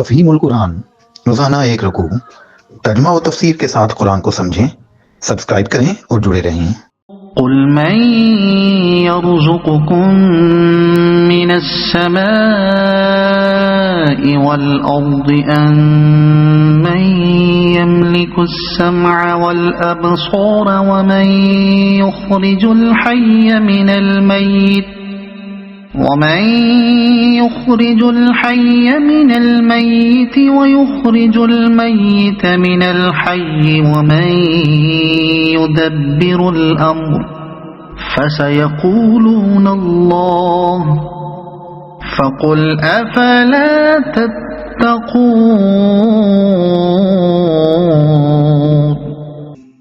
تفہیم القرآن، روزانہ ایک رکوع، ترجمہ و تفسیر کے ساتھ قرآن کو سمجھیں۔ سبسکرائب کریں اور جڑے رہیں۔ قل من يرزقكم من السماء والأرض من يملك السمع والأبصار ومن يخرج الحي من الميت ويخرج الميت من الحي ومن يدبر الأمر فسيقولون الله فقل أفلا تتقون۔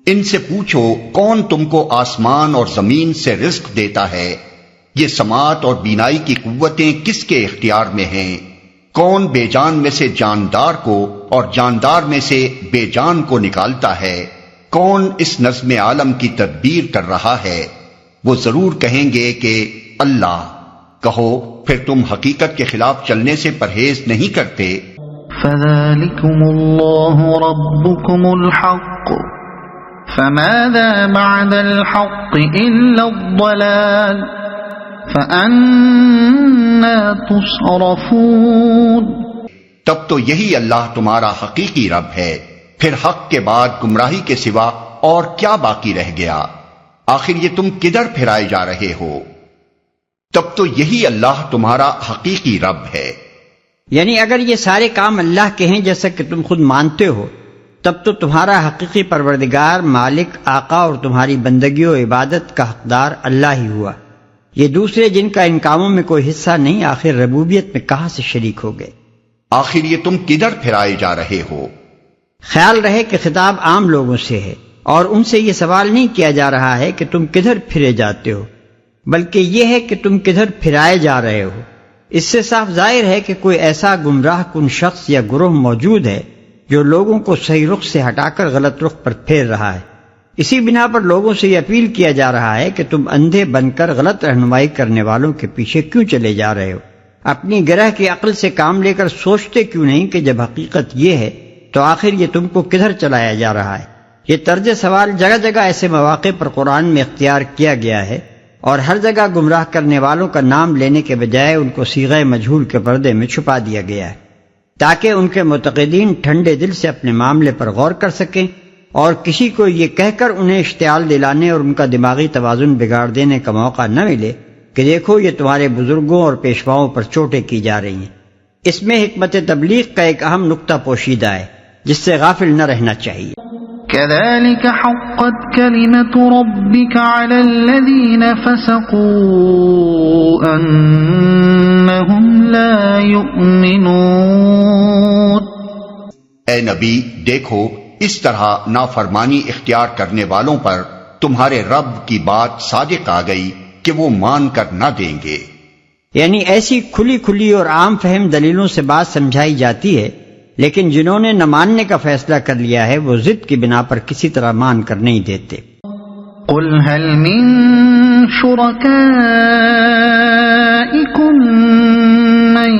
ان سے پوچھو کون تم کو آسمان اور زمین سے رزق دیتا ہے؟ یہ سماعت اور بینائی کی قوتیں کس کے اختیار میں ہیں؟ کون بے جان میں سے جاندار کو اور جاندار میں سے بے جان کو نکالتا ہے؟ کون اس نظم عالم کی تدبیر کر رہا ہے؟ وہ ضرور کہیں گے کہ اللہ۔ کہو پھر تم حقیقت کے خلاف چلنے سے پرہیز نہیں کرتے؟ فذلكم الله ربكم الحق فماذا بعد الحق إلا الضلال فأنا تصرفون۔ تب تو یہی اللہ تمہارا حقیقی رب ہے، پھر حق کے بعد گمراہی کے سوا اور کیا باقی رہ گیا؟ آخر یہ تم کدھر پھرائے جا رہے ہو؟ تب تو یہی اللہ تمہارا حقیقی رب ہے۔ یعنی اگر یہ سارے کام اللہ کے ہیں جیسا کہ تم خود مانتے ہو، تب تو تمہارا حقیقی پروردگار، مالک، آقا اور تمہاری بندگی و عبادت کا حقدار اللہ ہی ہوا۔ یہ دوسرے جن کا ان کاموں میں کوئی حصہ نہیں، آخر ربوبیت میں کہاں سے شریک ہو گئے؟ آخر یہ تم کدھر پھرائے جا رہے ہو؟ خیال رہے کہ خطاب عام لوگوں سے ہے اور ان سے یہ سوال نہیں کیا جا رہا ہے کہ تم کدھر پھرے جاتے ہو، بلکہ یہ ہے کہ تم کدھر پھرائے جا رہے ہو۔ اس سے صاف ظاہر ہے کہ کوئی ایسا گمراہ کن شخص یا گروہ موجود ہے جو لوگوں کو صحیح رخ سے ہٹا کر غلط رخ پر پھیر رہا ہے۔ اسی بنا پر لوگوں سے یہ اپیل کیا جا رہا ہے کہ تم اندھے بن کر غلط رہنمائی کرنے والوں کے پیچھے کیوں چلے جا رہے ہو؟ اپنی گرہ کی عقل سے کام لے کر سوچتے کیوں نہیں کہ جب حقیقت یہ ہے تو آخر یہ تم کو کدھر چلایا جا رہا ہے؟ یہ طرز سوال جگہ جگہ ایسے مواقع پر قرآن میں اختیار کیا گیا ہے، اور ہر جگہ گمراہ کرنے والوں کا نام لینے کے بجائے ان کو صیغہ مجہول کے پردے میں چھپا دیا گیا ہے، تاکہ ان کے معتقدین ٹھنڈے دل سے اپنے معاملے پر غور کر سکیں اور کسی کو یہ کہہ کر انہیں اشتعال دلانے اور ان کا دماغی توازن بگاڑ دینے کا موقع نہ ملے کہ دیکھو یہ تمہارے بزرگوں اور پیشواؤں پر چوٹیں کی جا رہی ہیں۔ اس میں حکمت تبلیغ کا ایک اہم نقطہ پوشیدہ ہے جس سے غافل نہ رہنا چاہیے۔ كذلك حقت كلمة ربك على الذين فسقوا أنهم لا يؤمنون۔ اے نبی دیکھو، اس طرح نافرمانی اختیار کرنے والوں پر تمہارے رب کی بات صادق آ گئی کہ وہ مان کر نہ دیں گے۔ یعنی ایسی کھلی کھلی اور عام فہم دلیلوں سے بات سمجھائی جاتی ہے، لیکن جنہوں نے نہ ماننے کا فیصلہ کر لیا ہے وہ ضد کی بنا پر کسی طرح مان کر نہیں دیتے۔ قل هل من شركائكم من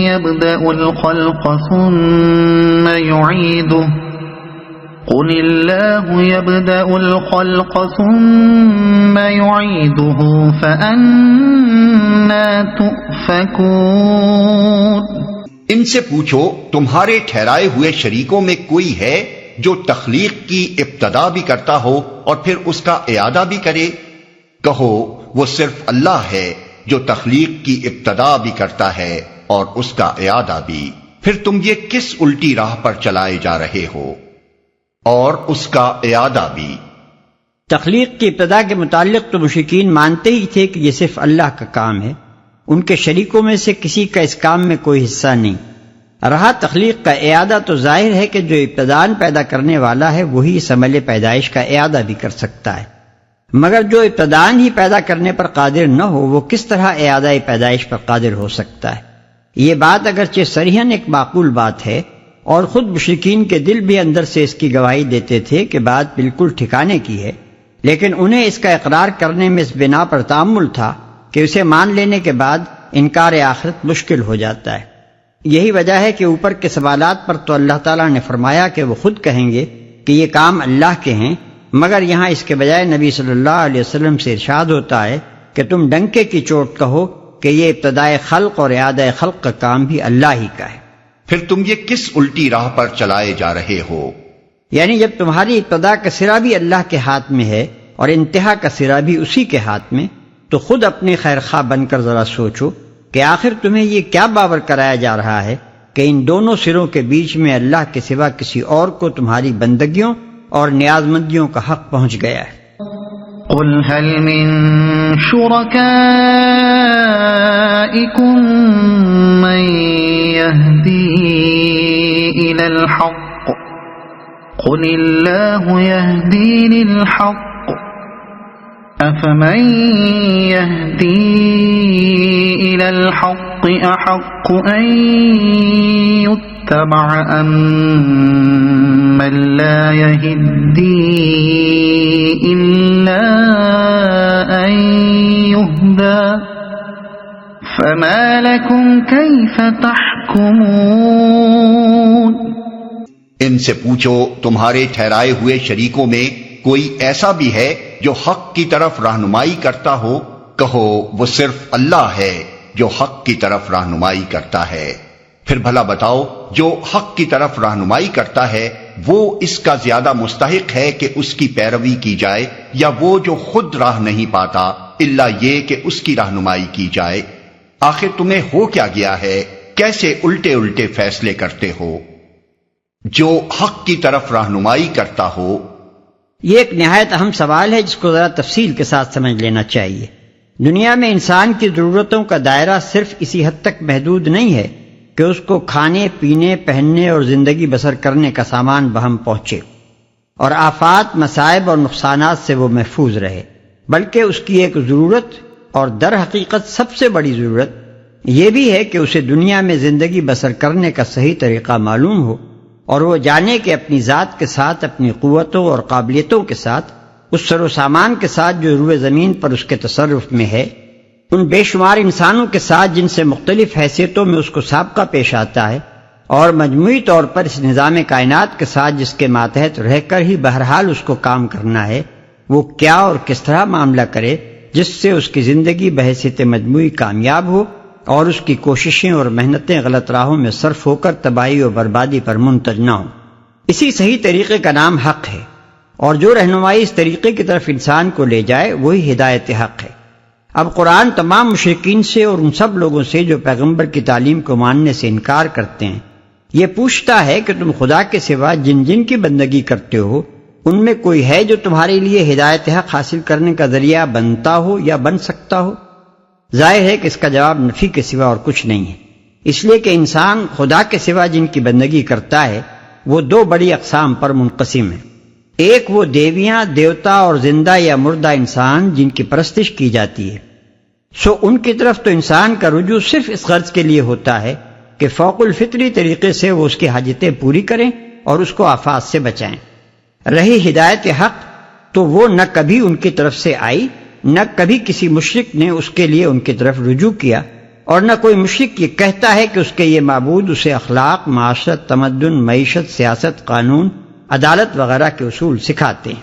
يبدأ الخلق ثم يعيده قل الله يبدأ الخلق ثم يعيده فأنا تؤفكون۔ ان سے پوچھو تمہارے ٹھہرائے ہوئے شریکوں میں کوئی ہے جو تخلیق کی ابتدا بھی کرتا ہو اور پھر اس کا اعادہ بھی کرے؟ کہو وہ صرف اللہ ہے جو تخلیق کی ابتدا بھی کرتا ہے اور اس کا اعادہ بھی۔ پھر تم یہ کس الٹی راہ پر چلائے جا رہے ہو؟ اور اس کا اعادہ بھی۔ تخلیق کی ابتدا کے متعلق تو مشرکین مانتے ہی تھے کہ یہ صرف اللہ کا کام ہے، ان کے شریکوں میں سے کسی کا اس کام میں کوئی حصہ نہیں۔ رہا تخلیق کا اعادہ، تو ظاہر ہے کہ جو ابتداً پیدا کرنے والا ہے وہی اس عمل پیدائش کا اعادہ بھی کر سکتا ہے، مگر جو ابتداً ہی پیدا کرنے پر قادر نہ ہو وہ کس طرح اعادہ پیدائش پر قادر ہو سکتا ہے؟ یہ بات اگرچہ صریحاً ایک معقول بات ہے، اور خود مشرکین کے دل بھی اندر سے اس کی گواہی دیتے تھے کہ بات بالکل ٹھکانے کی ہے، لیکن انہیں اس کا اقرار کرنے میں اس بنا پر تامل تھا کہ اسے مان لینے کے بعد انکار آخرت مشکل ہو جاتا ہے۔ یہی وجہ ہے کہ اوپر کے سوالات پر تو اللہ تعالیٰ نے فرمایا کہ وہ خود کہیں گے کہ یہ کام اللہ کے ہیں، مگر یہاں اس کے بجائے نبی صلی اللہ علیہ وسلم سے ارشاد ہوتا ہے کہ تم ڈنکے کی چوٹ کہو کہ یہ ابتدائے خلق اور اعادہ خلق کا کام بھی اللہ ہی کا ہے۔ پھر تم یہ کس الٹی راہ پر چلائے جا رہے ہو؟ یعنی جب تمہاری ابتدا کا سرا بھی اللہ کے ہاتھ میں ہے اور انتہا کا سرا بھی اسی کے ہاتھ میں، تو خود اپنے خیر خواہ بن کر ذرا سوچو کہ آخر تمہیں یہ کیا باور کرایا جا رہا ہے کہ ان دونوں سروں کے بیچ میں اللہ کے سوا کسی اور کو تمہاری بندگیوں اور نیازمندیوں کا حق پہنچ گیا ہے۔ قل هل من شركائكم من يهدي إلى الحق قل الله يهدي للحق أفمن يهدي إلى الحق أحق أن يتبع أم من لا يهدي إلا أن يهدى فما لكم كيف تحكمون۔ ان سے پوچھو تمہارے ٹھہرائے ہوئے شریکوں میں کوئی ایسا بھی ہے جو حق کی طرف رہنمائی کرتا ہو؟ کہو وہ صرف اللہ ہے جو حق کی طرف رہنمائی کرتا ہے۔ پھر بھلا بتاؤ جو حق کی طرف رہنمائی کرتا ہے وہ اس کا زیادہ مستحق ہے کہ اس کی پیروی کی جائے، یا وہ جو خود راہ نہیں پاتا الا یہ کہ اس کی رہنمائی کی جائے؟ آخر تمہیں ہو کیا گیا ہے؟ کیسے الٹے الٹے فیصلے کرتے ہو؟ جو حق کی طرف رہنمائی کرتا ہو۔ یہ ایک نہایت اہم سوال ہے جس کو ذرا تفصیل کے ساتھ سمجھ لینا چاہیے۔ دنیا میں انسان کی ضرورتوں کا دائرہ صرف اسی حد تک محدود نہیں ہے کہ اس کو کھانے، پینے، پہننے اور زندگی بسر کرنے کا سامان بہم پہنچے اور آفات، مصائب اور نقصانات سے وہ محفوظ رہے، بلکہ اس کی ایک ضرورت اور در حقیقت سب سے بڑی ضرورت یہ بھی ہے کہ اسے دنیا میں زندگی بسر کرنے کا صحیح طریقہ معلوم ہو اور وہ جانے کہ اپنی ذات کے ساتھ، اپنی قوتوں اور قابلیتوں کے ساتھ، اس سر و سامان کے ساتھ جو روئے زمین پر اس کے تصرف میں ہے، ان بے شمار انسانوں کے ساتھ جن سے مختلف حیثیتوں میں اس کو سابقہ پیش آتا ہے، اور مجموعی طور پر اس نظام کائنات کے ساتھ جس کے ماتحت رہ کر ہی بہرحال اس کو کام کرنا ہے، وہ کیا اور کس طرح معاملہ کرے جس سے اس کی زندگی بحیثیت مجموعی کامیاب ہو اور اس کی کوششیں اور محنتیں غلط راہوں میں صرف ہو کر تباہی و بربادی پر منتج نہ ہوں۔ اسی صحیح طریقے کا نام حق ہے، اور جو رہنمائی اس طریقے کی طرف انسان کو لے جائے وہی ہدایت حق ہے۔ اب قرآن تمام مشرکین سے اور ان سب لوگوں سے جو پیغمبر کی تعلیم کو ماننے سے انکار کرتے ہیں یہ پوچھتا ہے کہ تم خدا کے سوا جن جن کی بندگی کرتے ہو ان میں کوئی ہے جو تمہارے لیے ہدایت حق حاصل کرنے کا ذریعہ بنتا ہو یا بن سکتا ہو؟ ظاہر ہے کہ اس کا جواب نفی کے سوا اور کچھ نہیں ہے، اس لیے کہ انسان خدا کے سوا جن کی بندگی کرتا ہے وہ دو بڑی اقسام پر منقسم ہے۔ ایک وہ دیویاں، دیوتا اور زندہ یا مردہ انسان جن کی پرستش کی جاتی ہے، سو ان کی طرف تو انسان کا رجوع صرف اس غرض کے لیے ہوتا ہے کہ فوق الفطری طریقے سے وہ اس کی حاجتیں پوری کریں اور اس کو آفات سے بچائیں۔ رہی ہدایت حق تو وہ نہ کبھی ان کی طرف سے آئی، نہ کبھی کسی مشرک نے اس کے لیے ان کی طرف رجوع کیا، اور نہ کوئی مشرک یہ کہتا ہے کہ اس کے یہ معبود اسے اخلاق، معاشرت، تمدن، معیشت، سیاست، قانون، عدالت وغیرہ کے اصول سکھاتے ہیں۔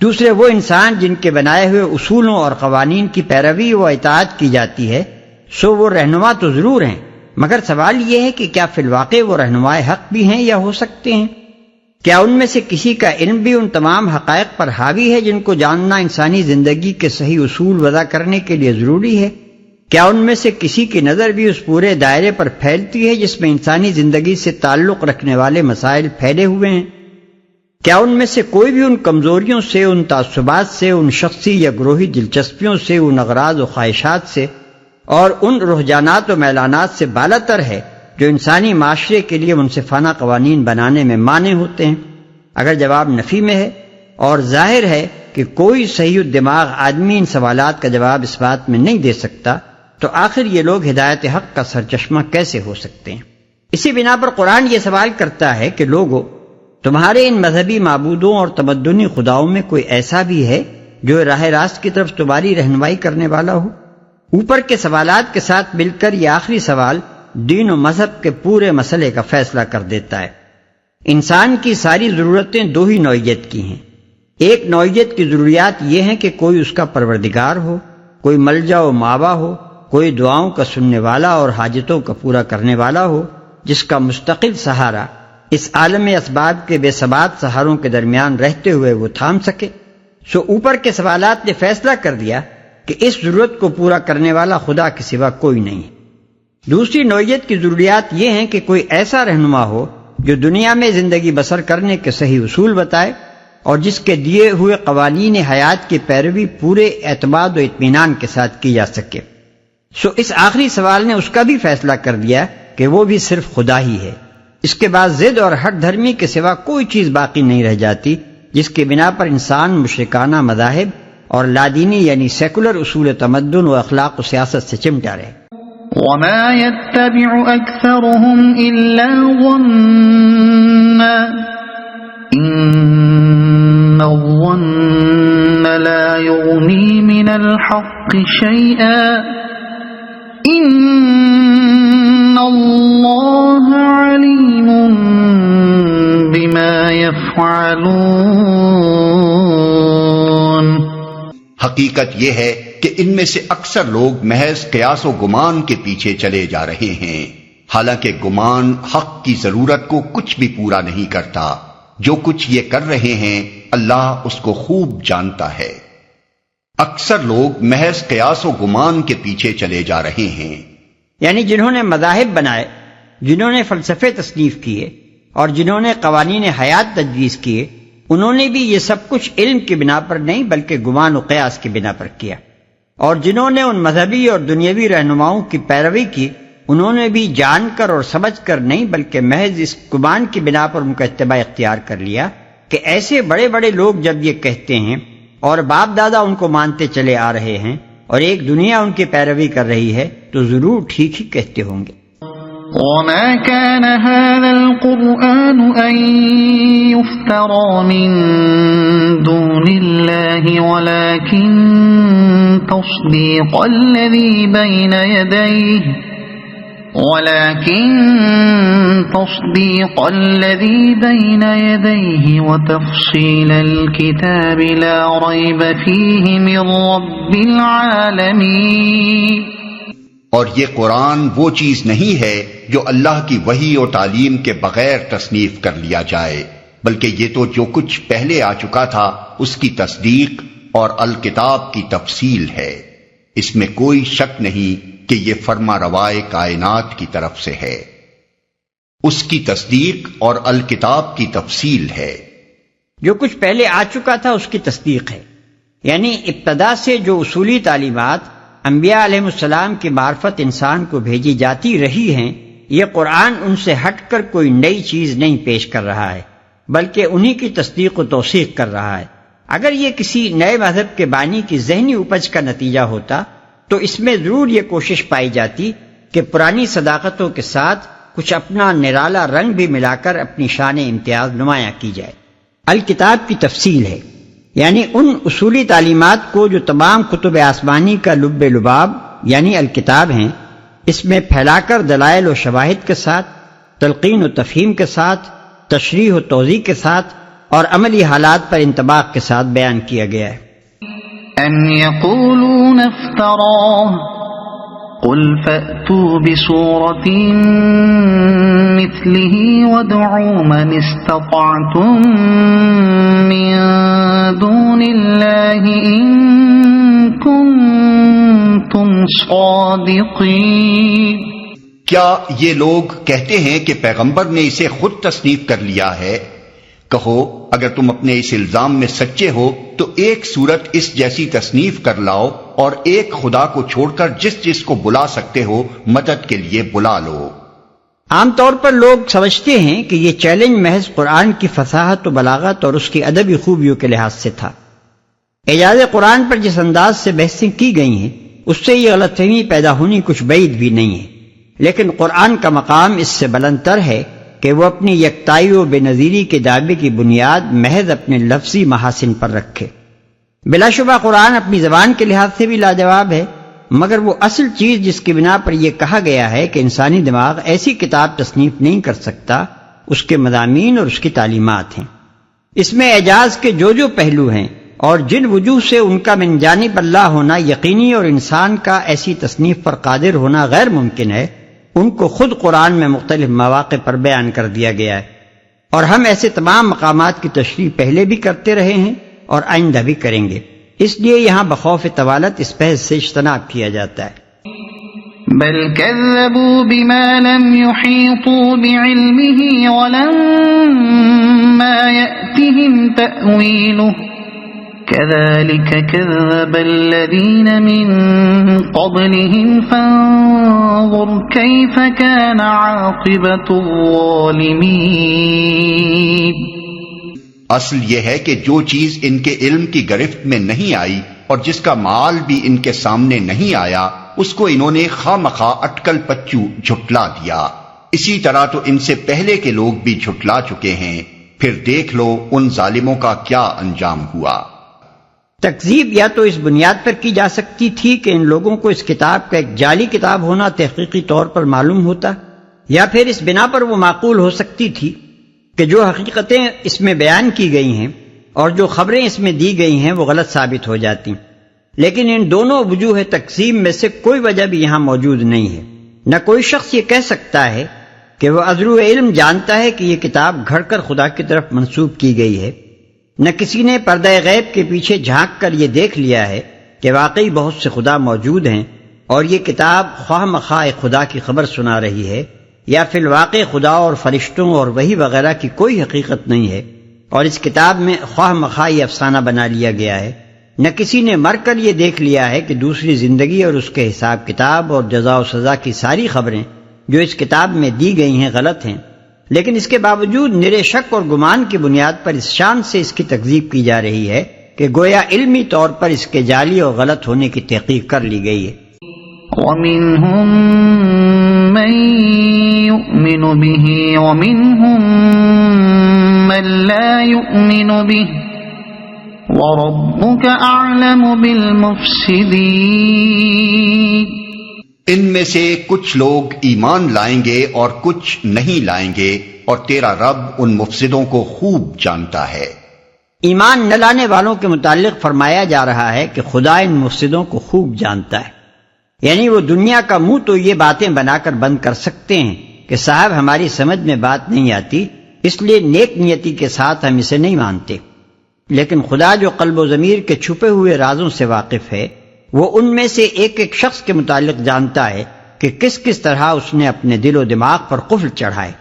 دوسرے وہ انسان جن کے بنائے ہوئے اصولوں اور قوانین کی پیروی و اطاعت کی جاتی ہے، سو وہ رہنما تو ضرور ہیں، مگر سوال یہ ہے کہ کیا فی الواقع وہ رہنمائے حق بھی ہیں یا ہو سکتے ہیں؟ کیا ان میں سے کسی کا علم بھی ان تمام حقائق پر حاوی ہے جن کو جاننا انسانی زندگی کے صحیح اصول وضع کرنے کے لیے ضروری ہے؟ کیا ان میں سے کسی کی نظر بھی اس پورے دائرے پر پھیلتی ہے جس میں انسانی زندگی سے تعلق رکھنے والے مسائل پھیلے ہوئے ہیں؟ کیا ان میں سے کوئی بھی ان کمزوریوں سے، ان تعصبات سے، ان شخصی یا گروہی دلچسپیوں سے، ان اغراض و خواہشات سے اور ان رجحانات و میلانات سے بالاتر ہے جو انسانی معاشرے کے لیے منصفانہ قوانین بنانے میں مانع ہوتے ہیں؟ اگر جواب نفی میں ہے اور ظاہر ہے کہ کوئی صحیح الدماغ آدمی ان سوالات کا جواب اس بات میں نہیں دے سکتا، تو آخر یہ لوگ ہدایت حق کا سرچشمہ کیسے ہو سکتے ہیں؟ اسی بنا پر قرآن یہ سوال کرتا ہے کہ لوگو، تمہارے ان مذہبی معبودوں اور تمدنی خداؤں میں کوئی ایسا بھی ہے جو راہ راست کی طرف تمہاری رہنمائی کرنے والا ہو؟ اوپر کے سوالات کے ساتھ مل کر یہ آخری سوال دین و مذہب کے پورے مسئلے کا فیصلہ کر دیتا ہے۔ انسان کی ساری ضرورتیں دو ہی نوعیت کی ہیں۔ ایک نوعیت کی ضروریات یہ ہیں کہ کوئی اس کا پروردگار ہو، کوئی ملجا و ماوا ہو، کوئی دعاؤں کا سننے والا اور حاجتوں کا پورا کرنے والا ہو، جس کا مستقل سہارا اس عالم اسباب کے بے ثبات سہاروں کے درمیان رہتے ہوئے وہ تھام سکے۔ سو اوپر کے سوالات نے فیصلہ کر دیا کہ اس ضرورت کو پورا کرنے والا خدا کے سوا کوئی نہیں ہے۔ دوسری نوعیت کی ضروریات یہ ہیں کہ کوئی ایسا رہنما ہو جو دنیا میں زندگی بسر کرنے کے صحیح اصول بتائے اور جس کے دیے ہوئے قوانین حیات کی پیروی پورے اعتماد و اطمینان کے ساتھ کی جا سکے۔ سو اس آخری سوال نے اس کا بھی فیصلہ کر دیا کہ وہ بھی صرف خدا ہی ہے۔ اس کے بعد ضد اور ہٹ دھرمی کے سوا کوئی چیز باقی نہیں رہ جاتی جس کی بنا پر انسان مشرکانہ مذاہب اور لادینی یعنی سیکولر اصول تمدن و اخلاق و سیاست سے چمٹا رہے۔ وما يتبع أكثرهم إلا ظنا إن الظن لا يغني من الحق شيئا إن الله عليم بما يفعلون۔ حقیقت یہ ہے کہ ان میں سے اکثر لوگ محض قیاس و گمان کے پیچھے چلے جا رہے ہیں، حالانکہ گمان حق کی ضرورت کو کچھ بھی پورا نہیں کرتا۔ جو کچھ یہ کر رہے ہیں اللہ اس کو خوب جانتا ہے۔ اکثر لوگ محض قیاس و گمان کے پیچھے چلے جا رہے ہیں، یعنی جنہوں نے مذاہب بنائے، جنہوں نے فلسفے تصنیف کیے اور جنہوں نے قوانین حیات تجویز کیے، انہوں نے بھی یہ سب کچھ علم کی بنا پر نہیں بلکہ گمان و قیاس کی بنا پر کیا، اور جنہوں نے ان مذہبی اور دنیاوی رہنماؤں کی پیروی کی، انہوں نے بھی جان کر اور سمجھ کر نہیں بلکہ محض اس گمان کی بنا پر ان کا اتباع اختیار کر لیا کہ ایسے بڑے بڑے لوگ جب یہ کہتے ہیں اور باپ دادا ان کو مانتے چلے آ رہے ہیں اور ایک دنیا ان کی پیروی کر رہی ہے تو ضرور ٹھیک ہی کہتے ہوں گے۔ وما كان هذا القرآن أن يفترى من دون الله ولكن تصديق الذي بين يديه وتفصيل الكتاب لا ريب فيه من رب العالمين۔ اور یہ قرآن وہ چیز نہیں ہے جو اللہ کی وحی اور تعلیم کے بغیر تصنیف کر لیا جائے، بلکہ یہ تو جو کچھ پہلے آ چکا تھا اس کی تصدیق اور الکتاب کی تفصیل ہے۔ اس میں کوئی شک نہیں کہ یہ فرما روائے کائنات کی طرف سے ہے، اس کی تصدیق اور الکتاب کی تفصیل ہے۔ جو کچھ پہلے آ چکا تھا اس کی تصدیق ہے، یعنی ابتدا سے جو اصولی تعلیمات انبیاء علیہ السلام کی معرفت انسان کو بھیجی جاتی رہی ہیں، یہ قرآن ان سے ہٹ کر کوئی نئی چیز نہیں پیش کر رہا ہے بلکہ انہی کی تصدیق و توثیق کر رہا ہے۔ اگر یہ کسی نئے مذہب کے بانی کی ذہنی اپج کا نتیجہ ہوتا تو اس میں ضرور یہ کوشش پائی جاتی کہ پرانی صداقتوں کے ساتھ کچھ اپنا نرالا رنگ بھی ملا کر اپنی شان امتیاز نمایاں کی جائے۔ الکتاب کی تفصیل ہے، یعنی ان اصولی تعلیمات کو جو تمام کتب آسمانی کا لب لباب یعنی الکتاب ہیں، اس میں پھیلا کر دلائل و شواہد کے ساتھ، تلقین و تفہیم کے ساتھ، تشریح و توضیح کے ساتھ اور عملی حالات پر انطباق کے ساتھ بیان کیا گیا ہے۔ أم يقولون افتراه قل فأتوا بسورة مثله وادعوا من استطعتم من دون الله إن كنتم صادقين۔ کیا یہ لوگ کہتے ہیں کہ پیغمبر نے اسے خود تصنیف کر لیا ہے؟ کہو اگر تم اپنے اس الزام میں سچے ہو تو ایک صورت اس جیسی تصنیف کر لاؤ اور ایک خدا کو چھوڑ کر جس کو بلا سکتے ہو مدد کے لیے بلا لو۔ عام طور پر لوگ سمجھتے ہیں کہ یہ چیلنج محض قرآن کی فصاحت و بلاغت اور اس کی ادبی خوبیوں کے لحاظ سے تھا۔ اعجاز قرآن پر جس انداز سے بحثیں کی گئی ہیں اس سے یہ غلط فہمی پیدا ہونی کچھ بعید بھی نہیں ہے، لیکن قرآن کا مقام اس سے بلند تر ہے کہ وہ اپنی یکتائی و بے نظیری کے دعوے کی بنیاد محض اپنے لفظی محاسن پر رکھے۔ بلا شبہ قرآن اپنی زبان کے لحاظ سے بھی لاجواب ہے، مگر وہ اصل چیز جس کی بنا پر یہ کہا گیا ہے کہ انسانی دماغ ایسی کتاب تصنیف نہیں کر سکتا، اس کے مضامین اور اس کی تعلیمات ہیں۔ اس میں اعجاز کے جو جو پہلو ہیں اور جن وجوہ سے ان کا من جانب اللہ ہونا یقینی اور انسان کا ایسی تصنیف پر قادر ہونا غیر ممکن ہے، ان کو خود قرآن میں مختلف مواقع پر بیان کر دیا گیا ہے، اور ہم ایسے تمام مقامات کی تشریح پہلے بھی کرتے رہے ہیں اور آئندہ بھی کریں گے، اس لیے یہاں بخوف طوالت اس بحث سے اجتناب کیا جاتا ہے۔ بل كذبوا بما لم يحيطوا بعلمه ولما يأتهم تأويله كذلك كذب الذين من قبلهم فانظر كيف كان عاقبة الظالمين۔ اصل یہ ہے کہ جو چیز ان کے علم کی گرفت میں نہیں آئی اور جس کا مال بھی ان کے سامنے نہیں آیا، اس کو انہوں نے خواہ اٹکل پچو جھٹلا دیا، اسی طرح تو ان سے پہلے کے لوگ بھی جھٹلا چکے ہیں، پھر دیکھ لو ان ظالموں کا کیا انجام ہوا۔ تکذیب یا تو اس بنیاد پر کی جا سکتی تھی کہ ان لوگوں کو اس کتاب کا ایک جعلی کتاب ہونا تحقیقی طور پر معلوم ہوتا، یا پھر اس بنا پر وہ معقول ہو سکتی تھی کہ جو حقیقتیں اس میں بیان کی گئی ہیں اور جو خبریں اس میں دی گئی ہیں وہ غلط ثابت ہو جاتی، لیکن ان دونوں وجوہ تقسیم میں سے کوئی وجہ بھی یہاں موجود نہیں ہے۔ نہ کوئی شخص یہ کہہ سکتا ہے کہ وہ عذرو علم جانتا ہے کہ یہ کتاب گھڑ کر خدا کی طرف منسوب کی گئی ہے، نہ کسی نے پردہ غیب کے پیچھے جھانک کر یہ دیکھ لیا ہے کہ واقعی بہت سے خدا موجود ہیں اور یہ کتاب خواہ مخواہ خدا کی خبر سنا رہی ہے، یا فی الواقع خدا اور فرشتوں اور وحی وغیرہ کی کوئی حقیقت نہیں ہے اور اس کتاب میں خواہ مخواہ یہ افسانہ بنا لیا گیا ہے۔ نہ کسی نے مر کر یہ دیکھ لیا ہے کہ دوسری زندگی اور اس کے حساب کتاب اور جزا و سزا کی ساری خبریں جو اس کتاب میں دی گئی ہیں غلط ہیں، لیکن اس کے باوجود نرے شک اور گمان کی بنیاد پر اس شان سے اس کی تکذیب کی جا رہی ہے کہ گویا علمی طور پر اس کے جعلی اور غلط ہونے کی تحقیق کر لی گئی ہے۔ وَمِنْهُمْ مَنْ يُؤْمِنُ بِهِ وَمِنْهُمْ مَنْ لَا يُؤْمِنُ بِهِ وَرَبُّكَ أَعْلَمُ بِالْمُفْسِدِينَ۔ ان میں سے کچھ لوگ ایمان لائیں گے اور کچھ نہیں لائیں گے، اور تیرا رب ان مفسدوں کو خوب جانتا ہے۔ ایمان نہ لانے والوں کے متعلق فرمایا جا رہا ہے کہ خدا ان مفسدوں کو خوب جانتا ہے، یعنی وہ دنیا کا منہ تو یہ باتیں بنا کر بند کر سکتے ہیں کہ صاحب ہماری سمجھ میں بات نہیں آتی، اس لیے نیک نیتی کے ساتھ ہم اسے نہیں مانتے، لیکن خدا جو قلب و ضمیر کے چھپے ہوئے رازوں سے واقف ہے، وہ ان میں سے ایک ایک شخص کے متعلق جانتا ہے کہ کس کس طرح اس نے اپنے دل و دماغ پر قفل چڑھائے،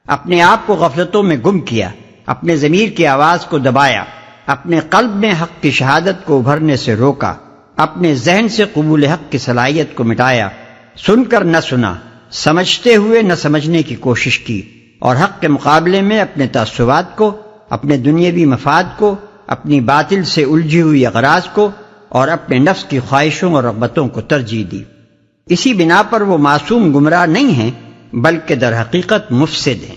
اپنے آپ کو غفلتوں میں گم کیا، اپنے ضمیر کی آواز کو دبایا، اپنے قلب میں حق کی شہادت کو ابھرنے سے روکا، اپنے ذہن سے قبول حق کی صلاحیت کو مٹایا، سن کر نہ سنا، سمجھتے ہوئے نہ سمجھنے کی کوشش کی، اور حق کے مقابلے میں اپنے تعصبات کو، اپنے دنیاوی مفاد کو، اپنی باطل سے الجھی ہوئی اغراض کو اور اپنے نفس کی خواہشوں اور رغبتوں کو ترجیح دی۔ اسی بنا پر وہ معصوم گمراہ نہیں ہیں بلکہ در حقیقت مفسد ہیں۔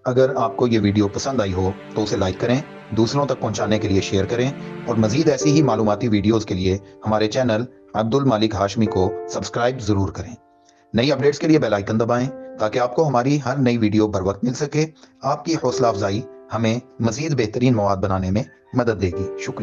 اگر آپ کو یہ ویڈیو پسند آئی ہو تو اسے لائک کریں، دوسروں تک پہنچانے کے لیے شیئر کریں، اور مزید ایسی ہی معلوماتی ویڈیوز کے لیے ہمارے چینل عبد المالک ہاشمی کو سبسکرائب ضرور کریں۔ نئی اپڈیٹس کے لیے بیل آئیکن دبائیں تاکہ آپ کو ہماری ہر نئی ویڈیو بر وقت مل سکے۔ آپ کی حوصلہ افزائی ہمیں مزید بہترین مواد بنانے میں مدد دے گی۔ شکریہ۔